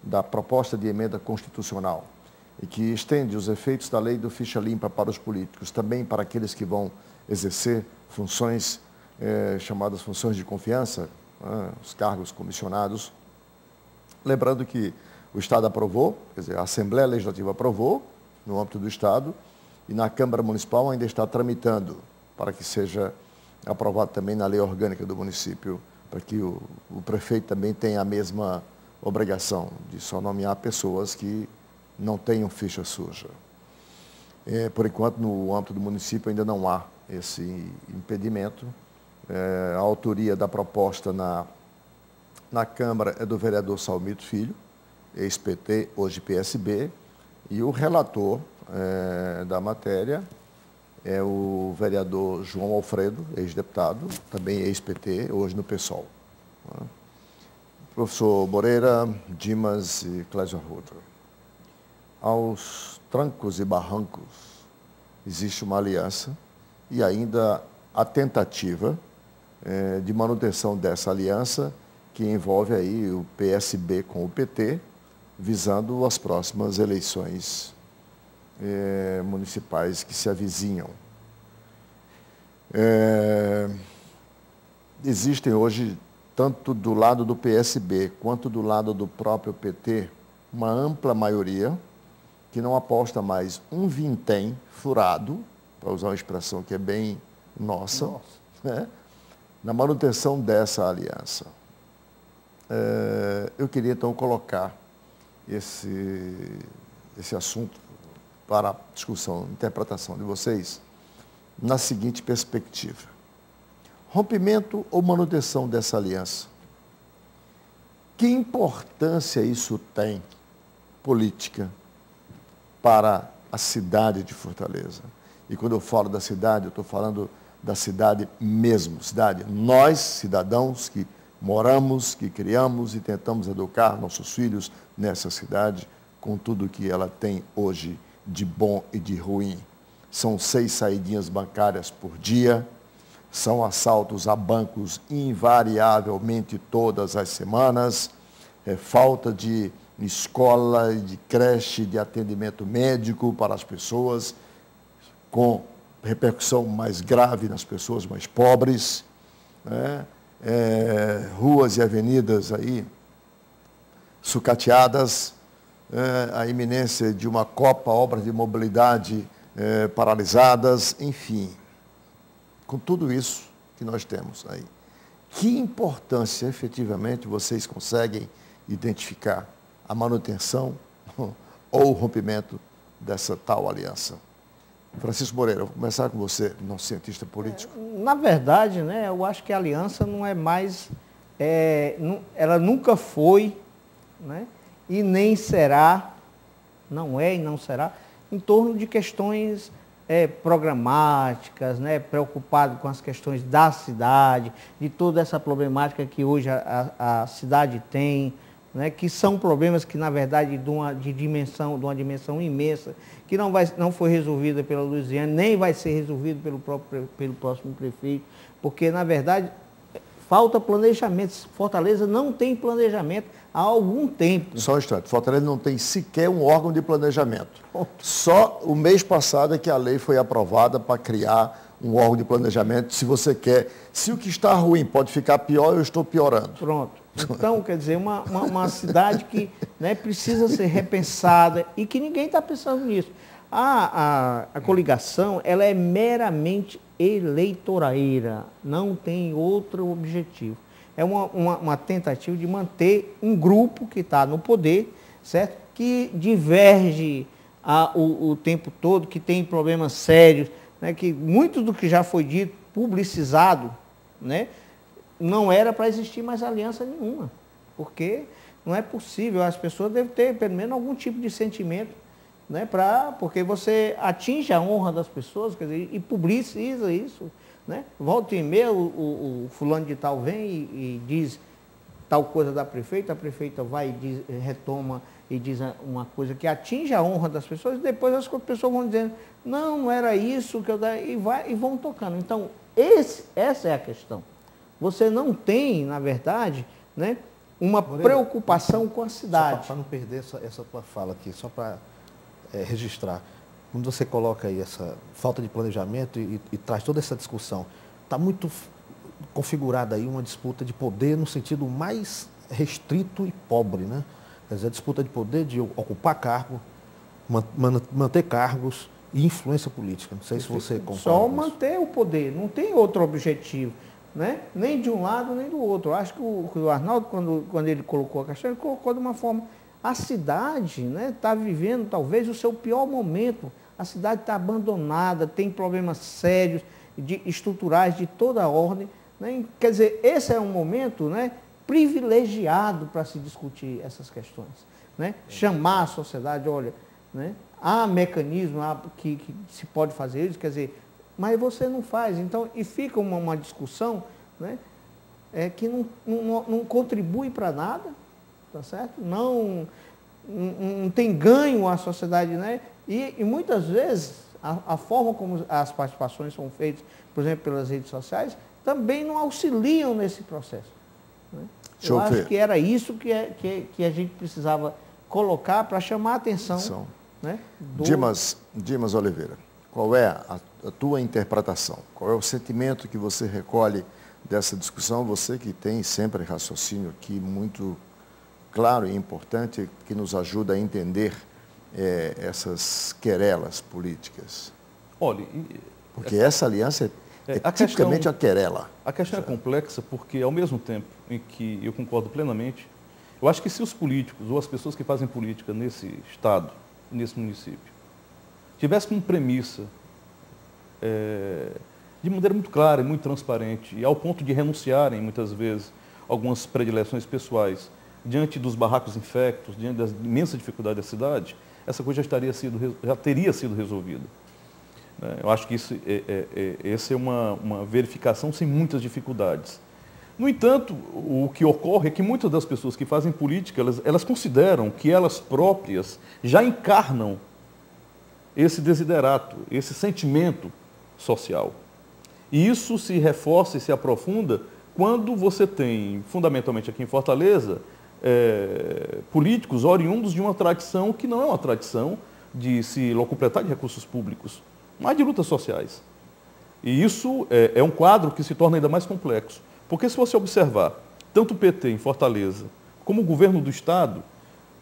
da proposta de emenda constitucional e que estende os efeitos da lei do ficha limpa para os políticos, também para aqueles que vão exercer funções chamadas funções de confiança, os cargos comissionados. Lembrando que o Estado aprovou, quer dizer, a Assembleia Legislativa aprovou, no âmbito do Estado, e na Câmara Municipal ainda está tramitando para que seja aprovado também na lei orgânica do município, para que o prefeito também tenha a mesma obrigação de só nomear pessoas que não tenham ficha suja. Por enquanto, no âmbito do município ainda não há esse impedimento. A autoria da proposta na Câmara é do vereador Salmito Filho, ex-PT, hoje PSB, e o relator da matéria é o vereador João Alfredo, ex-deputado, também ex-PT, hoje no PSOL. Professor Moreira, Dimas e Clésio Arruda. Aos trancos e barrancos existe uma aliança e ainda a tentativa de manutenção dessa aliança, que envolve aí o PSB com o PT, visando as próximas eleições municipais que se avizinham. Existem hoje, tanto do lado do PSB quanto do lado do próprio PT, uma ampla maioria que não aposta mais um vintém furado, para usar uma expressão que é bem nossa. Né? Na manutenção dessa aliança. Eu queria, então, colocar esse assunto para a discussão, interpretação de vocês, na seguinte perspectiva. Rompimento ou manutenção dessa aliança? Que importância isso tem, política, para a cidade de Fortaleza? E quando eu falo da cidade, eu estou falando da cidade mesmo, cidade. Nós, cidadãos que moramos, que criamos e tentamos educar nossos filhos nessa cidade com tudo que ela tem hoje de bom e de ruim. São 6 saidinhas bancárias por dia, são assaltos a bancos invariavelmente todas as semanas, falta de escola, de creche, de atendimento médico para as pessoas, com repercussão mais grave nas pessoas mais pobres, né? Ruas e avenidas aí sucateadas, a iminência de uma Copa, obras de mobilidade paralisadas, enfim, com tudo isso que nós temos aí. Que importância efetivamente vocês conseguem identificar a manutenção ou o rompimento dessa tal aliança? Francisco Moreira, vou começar com você, nosso cientista político. Na verdade, né, eu acho que a aliança não é mais, ela nunca foi, né, e nem será, não é e não será, em torno de questões programáticas, né, preocupado com as questões da cidade, de toda essa problemática que hoje a cidade tem, né, que são problemas que, na verdade, de uma dimensão imensa, que não foi resolvida pela Luiziane, nem vai ser resolvido pelo próximo prefeito, porque, na verdade, falta planejamento. Fortaleza não tem planejamento há algum tempo. Só um instante, Fortaleza não tem sequer um órgão de planejamento. Só o mês passado é que a lei foi aprovada para criar um órgão de planejamento, se você quer. Se o que está ruim pode ficar pior, eu estou piorando. Pronto. Então, quer dizer, uma cidade que, né, precisa ser repensada e que ninguém está pensando nisso. A coligação, ela é meramente eleitoreira, não tem outro objetivo. É uma tentativa de manter um grupo que está no poder, certo? Que diverge o tempo todo, que tem problemas sérios, né? Que muito do que já foi dito, publicizado, né? Não era para existir mais aliança nenhuma, porque não é possível, as pessoas devem ter pelo menos algum tipo de sentimento, né, porque você atinge a honra das pessoas, quer dizer, e publiciza isso, né? Volta e meia, o fulano de tal vem e diz tal coisa da prefeita, a prefeita vai e retoma e diz uma coisa que atinge a honra das pessoas, e depois as pessoas vão dizendo, não era isso que eu dei, e vão tocando. Então, essa é a questão. Você não tem, na verdade, né, uma preocupação com a cidade. Para não perder essa tua fala aqui, só para registrar. Quando você coloca aí essa falta de planejamento e traz toda essa discussão, está muito configurada aí uma disputa de poder no sentido mais restrito e pobre, né? Quer dizer, a disputa de poder de ocupar cargo, manter cargos e influência política. Não sei se você concorda. Só manter o poder, não tem outro objetivo. Né? Nem de um lado, nem do outro. Eu acho que o Arnaldo, quando ele colocou a questão, ele colocou de uma forma... A cidade está vivendo, talvez, o seu pior momento. A cidade está abandonada, tem problemas sérios, estruturais de toda a ordem. Né? Quer dizer, esse é um momento, né, privilegiado para se discutir essas questões. Né? Chamar a sociedade, olha, né, há mecanismo que se pode fazer isso, quer dizer... Mas você não faz, então, e fica uma discussão, né, que não contribui para nada, tá certo? Não tem ganho à sociedade, né? E muitas vezes a forma como as participações são feitas, por exemplo, pelas redes sociais, também não auxiliam nesse processo. Né? Eu acho que era isso que a gente precisava colocar para chamar a atenção. Né, Dimas Oliveira. Qual é a tua interpretação? Qual é o sentimento que você recolhe dessa discussão? Você que tem sempre raciocínio aqui muito claro e importante, que nos ajuda a entender essas querelas políticas. Olha, porque essa aliança é tipicamente a querela. A questão é complexa porque, ao mesmo tempo em que eu concordo plenamente, eu acho que se os políticos ou as pessoas que fazem política nesse estado, nesse município, tivesse como premissa, de maneira muito clara e muito transparente, e ao ponto de renunciarem, muitas vezes, algumas predileções pessoais, diante dos barracos infectos, diante das imensas dificuldades da cidade, essa coisa já teria sido resolvida. Eu acho que essa é uma verificação sem muitas dificuldades. No entanto, o que ocorre é que muitas das pessoas que fazem política, elas consideram que elas próprias já encarnam esse desiderato, esse sentimento social. E isso se reforça e se aprofunda quando você tem, fundamentalmente aqui em Fortaleza, políticos oriundos de uma tradição que não é uma tradição de se locupletar de recursos públicos, mas de lutas sociais. E isso é um quadro que se torna ainda mais complexo. Porque se você observar tanto o PT em Fortaleza como o governo do Estado,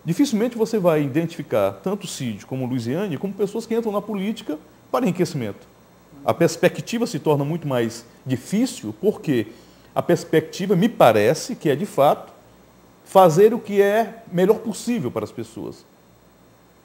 dificilmente você vai identificar tanto o Cid como o Luiziane como pessoas que entram na política para enriquecimento. A perspectiva se torna muito mais difícil porque a perspectiva me parece que é, de fato, fazer o que é melhor possível para as pessoas.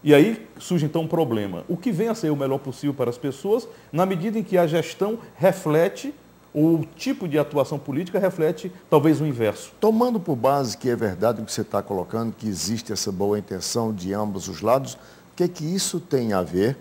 E aí surge então um problema. O que vem a ser o melhor possível para as pessoas, na medida em que a gestão reflete, ou o tipo de atuação política reflete talvez o inverso. Tomando por base que é verdade o que você está colocando, que existe essa boa intenção de ambos os lados, o que isso tem a ver,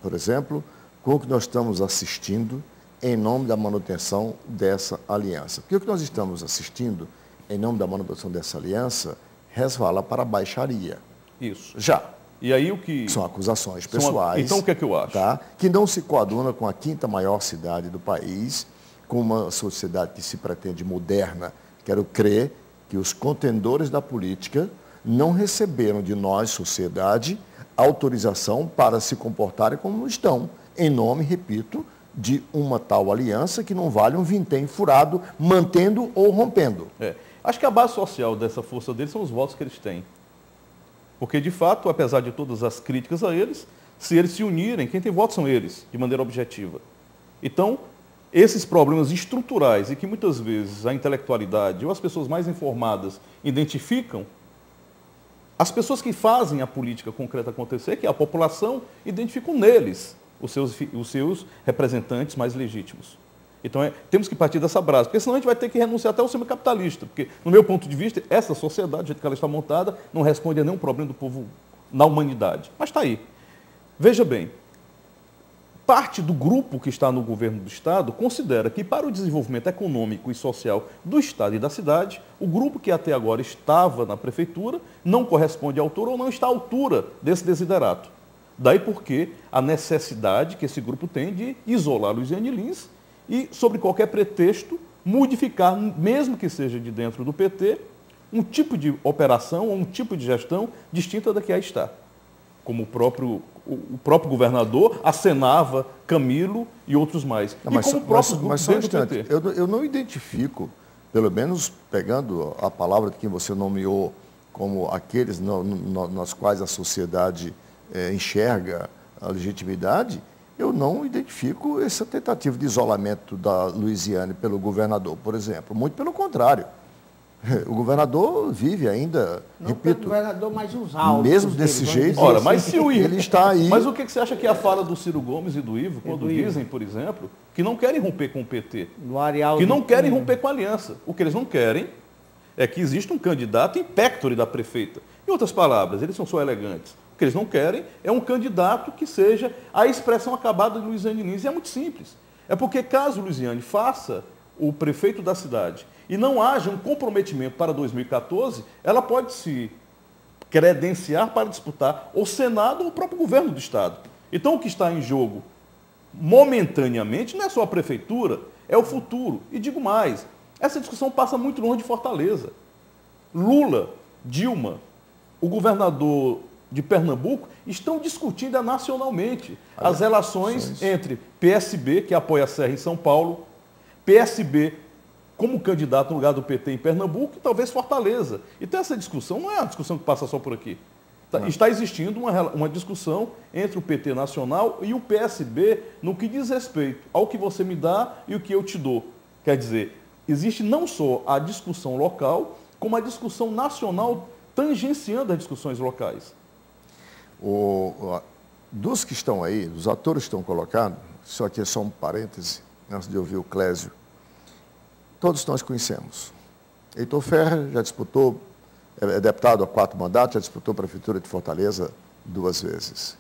por exemplo, com o que nós estamos assistindo em nome da manutenção dessa aliança? Porque o que nós estamos assistindo em nome da manutenção dessa aliança resvala para a baixaria. Isso. Já. E aí o que... São acusações pessoais. Então o que é que eu acho? Tá? Que não se coaduna com a quinta maior cidade do país, com uma sociedade que se pretende moderna. Quero crer que os contendores da política não receberam de nós, sociedade, autorização para se comportarem como estão, em nome, repito, de uma tal aliança que não vale um vintém furado, mantendo ou rompendo. Acho que a base social dessa força deles são os votos que eles têm. Porque, de fato, apesar de todas as críticas a eles, se eles se unirem, quem tem voto são eles, de maneira objetiva. Então, esses problemas estruturais e que muitas vezes a intelectualidade ou as pessoas mais informadas identificam, as pessoas que fazem a política concreta acontecer, que é a população, identificam neles os seus representantes mais legítimos. Então, temos que partir dessa base, porque senão a gente vai ter que renunciar até ao sistema capitalista, porque, no meu ponto de vista, essa sociedade, do jeito que ela está montada, não responde a nenhum problema do povo na humanidade. Mas está aí. Veja bem, parte do grupo que está no governo do Estado considera que, para o desenvolvimento econômico e social do Estado e da cidade, o grupo que até agora estava na prefeitura não corresponde à altura ou não está à altura desse desiderato. Daí porque a necessidade que esse grupo tem de isolar Luiziane Lins e, sob qualquer pretexto, modificar, mesmo que seja de dentro do PT, um tipo de operação ou um tipo de gestão distinta da que aí está. Como o próprio governador acenava Camilo e outros mais. Não, mas, e como o próprio mas só um instante, eu não identifico, pelo menos pegando a palavra de quem você nomeou como aqueles nas quais a sociedade enxerga a legitimidade, eu não identifico essa tentativa de isolamento da Luiziane pelo governador, por exemplo. Muito pelo contrário. O governador vive ainda, não repito, o governador, mas os altos mesmo desse jeito, ora, mas se o Ivo, ele está aí. Mas o que você acha que é a fala do Ciro Gomes e do Ivo, quando dizem, por exemplo, que não querem romper com o PT, que não querem romper com a aliança? O que eles não querem é que exista um candidato in pectore da prefeita. Em outras palavras, eles são só elegantes. O que eles não querem é um candidato que seja a expressão acabada de Luiziane Lins. E é muito simples. É porque caso Luiziane faça o prefeito da cidade e não haja um comprometimento para 2014, ela pode se credenciar para disputar o Senado ou o próprio governo do Estado. Então, o que está em jogo, momentaneamente, não é só a prefeitura, é o futuro. E digo mais, essa discussão passa muito longe de Fortaleza. Lula, Dilma, o governador de Pernambuco estão discutindo nacionalmente as relações entre PSB, que apoia a Serra em São Paulo, PSB como candidato no lugar do PT em Pernambuco e talvez Fortaleza. Então essa discussão não é uma discussão que passa só por aqui. Está existindo uma discussão entre o PT nacional e o PSB no que diz respeito ao que você me dá e o que eu te dou. Quer dizer, existe não só a discussão local, como a discussão nacional tangenciando as discussões locais. Dos que estão aí, dos atores que estão colocados, isso aqui é só um parêntese, antes de ouvir o Clésio, todos nós conhecemos. Heitor Ferrer já disputou, é deputado há 4 mandatos, já disputou a Prefeitura de Fortaleza 2 vezes.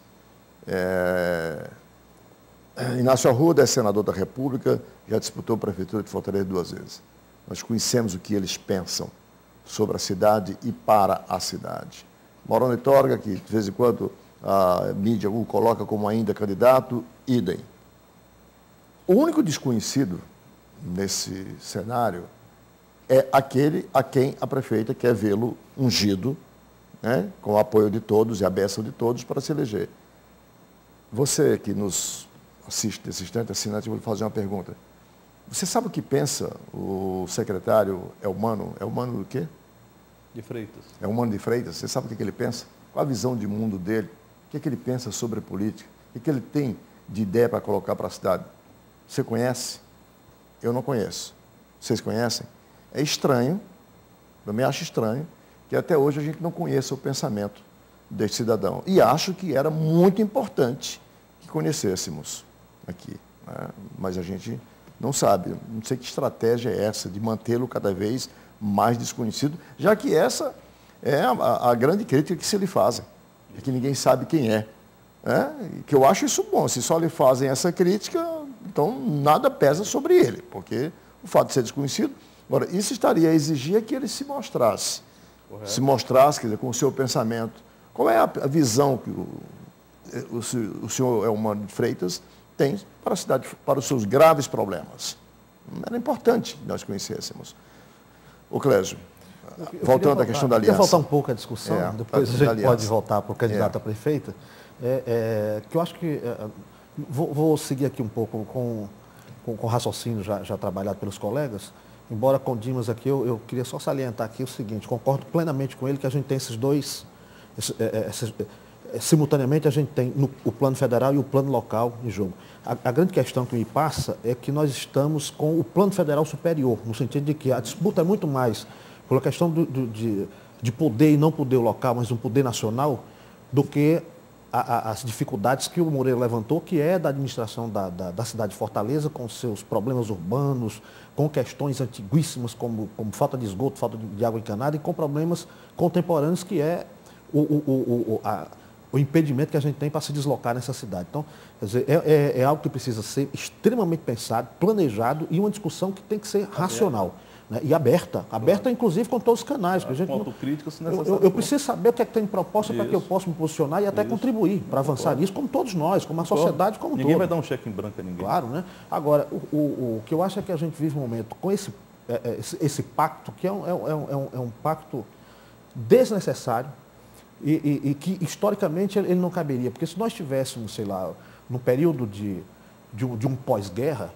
Inácio Arruda é senador da República, já disputou a Prefeitura de Fortaleza 2 vezes. nós conhecemos o que eles pensam sobre a cidade e para a cidade. Moroni Torga, que de vez em quando a mídia o coloca como ainda candidato, idem. O único desconhecido nesse cenário é aquele a quem a prefeita quer vê-lo ungido, né, com o apoio de todos e a bênção de todos para se eleger. Você que nos assiste nesse instante, assinante, eu vou lhe fazer uma pergunta. Você sabe o que pensa o secretário Elmano? Elmano do quê? De Freitas. Elmano de Freitas. Você sabe o que ele pensa? Qual a visão de mundo dele? O que ele pensa sobre política? O que ele tem de ideia para colocar para a cidade? Você conhece? Eu não conheço. Vocês conhecem? É estranho, eu me acho estranho, que até hoje a gente não conheça o pensamento deste cidadão. E acho que era muito importante que conhecêssemos aqui, né? Mas a gente não sabe, não sei que estratégia é essa de mantê-lo cada vez mais desconhecido, já que essa é a grande crítica que se lhe fazem, é que ninguém sabe quem é. Que eu acho isso bom, se só lhe fazem essa crítica, então nada pesa sobre ele, porque o fato de ser desconhecido, agora, isso estaria a exigir que ele se mostrasse. Correto. Se mostrasse, quer dizer, com o seu pensamento. Qual é a visão que o senhor Elmano de Freitas tem para a cidade, para os seus graves problemas? Era importante que nós conhecêssemos. Ô Clésio, voltando à questão da aliança. Eu voltar um pouco à discussão, depois a gente pode voltar para o candidato a prefeita, que eu acho que... Vou seguir aqui um pouco com o raciocínio já trabalhado pelos colegas. Embora com o Dimas aqui, eu queria só salientar aqui o seguinte, concordo plenamente com ele que a gente tem esses dois, simultaneamente a gente tem o plano federal e o plano local em jogo. A grande questão que me passa é que nós estamos com o plano federal superior, no sentido de que a disputa é muito mais pela questão de poder e não poder local, mas um poder nacional, do que as dificuldades que o Moreira levantou, que é da administração da cidade de Fortaleza, com seus problemas urbanos, com questões antiguíssimas, como falta de esgoto, falta de água encanada, e com problemas contemporâneos, que é o impedimento que a gente tem para se deslocar nessa cidade. Então, quer dizer, é algo que precisa ser extremamente pensado, planejado, e uma discussão que tem que ser racional. Né? E aberta inclusive com todos os canais. A gente autocrítica, se necessário. Eu preciso saber o que é que tem de proposta para que eu possa me posicionar e até contribuir para avançar nisso, como todos nós, como a sociedade como Ninguém todo. vai dar um cheque em branco a ninguém. Claro, né? Agora, o que eu acho é que a gente vive um momento com esse pacto, que é um pacto desnecessário e que historicamente ele não caberia. Porque se nós tivéssemos, sei lá, no período de um pós-guerra,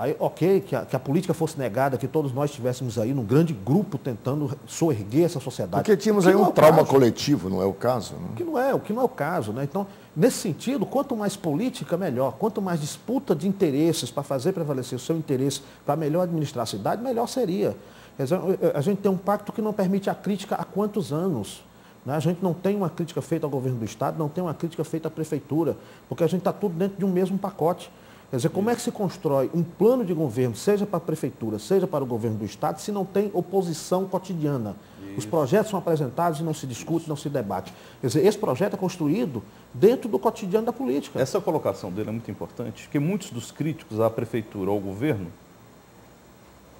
aí, ok, que a política fosse negada, que todos nós estivéssemos aí num grande grupo tentando soerguer essa sociedade. Porque tínhamos aí um trauma coletivo, não é o caso? Né? O que não é o caso. Né? Então, nesse sentido, quanto mais política, melhor. Quanto mais disputa de interesses para fazer prevalecer o seu interesse para melhor administrar a cidade, melhor seria. Quer dizer, a gente tem um pacto que não permite a crítica há quantos anos? Né? A gente não tem uma crítica feita ao governo do Estado, não tem uma crítica feita à prefeitura, porque a gente está tudo dentro de um mesmo pacote. Quer dizer, como é que se constrói um plano de governo, seja para a prefeitura, seja para o governo do Estado, se não tem oposição cotidiana? Os projetos são apresentados e não se discute, não se debate. Quer dizer, esse projeto é construído dentro do cotidiano da política. Essa colocação dele é muito importante, porque muitos dos críticos à prefeitura ou ao governo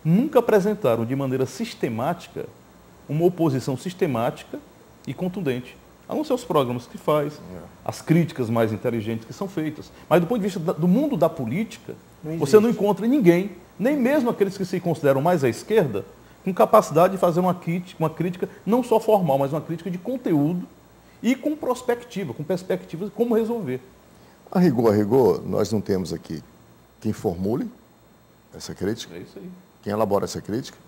nunca apresentaram de maneira sistemática uma oposição sistemática e contundente. A não ser os programas que faz, as críticas mais inteligentes que são feitas. Mas do ponto de vista do mundo da política, você não encontra ninguém, nem mesmo aqueles que se consideram mais à esquerda, com capacidade de fazer uma crítica não só formal, mas uma crítica de conteúdo e com perspectiva de como resolver. A rigor, nós não temos aqui quem formule essa crítica, É isso aí. quem elabora essa crítica,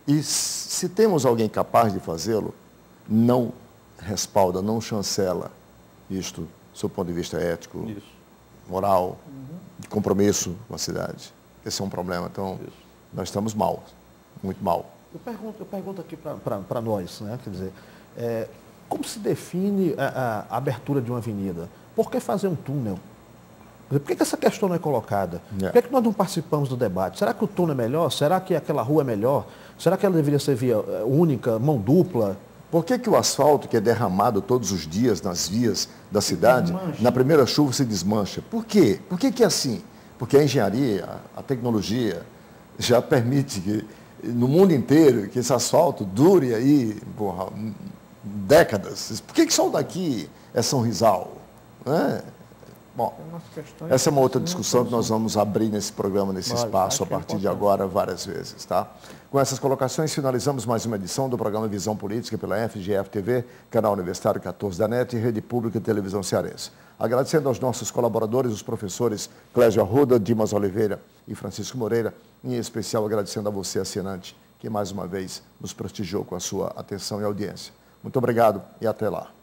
e se temos alguém capaz de fazê-lo, não respalda, não chancela isto, do seu ponto de vista ético, moral, de compromisso com a cidade. Esse é um problema. Então, nós estamos mal, muito mal. Eu pergunto aqui para nós, né? Quer dizer, como se define a abertura de uma avenida? Por que fazer um túnel? Por que essa questão não é colocada? Por que nós não participamos do debate? Será que o túnel é melhor? Será que aquela rua é melhor? Será que ela deveria ser via única, mão dupla? Por que o asfalto que é derramado todos os dias nas vias da cidade, na primeira chuva se desmancha? Por quê? Por que é assim? Porque a engenharia, a tecnologia já permite que no mundo inteiro, que esse asfalto dure aí, porra, décadas. Por que só daqui é São Rizal? Né? Bom, essa é uma outra discussão que nós vamos abrir nesse programa, nesse espaço, a partir de agora, várias vezes, tá? Com essas colocações, finalizamos mais uma edição do programa Visão Política pela FGF TV, canal Universitário 14 da NET e Rede Pública de Televisão Cearense. Agradecendo aos nossos colaboradores, os professores Clésio Arruda, Dimas Oliveira e Francisco Moreira, em especial agradecendo a você, assinante, que mais uma vez nos prestigiou com a sua atenção e audiência. Muito obrigado e até lá.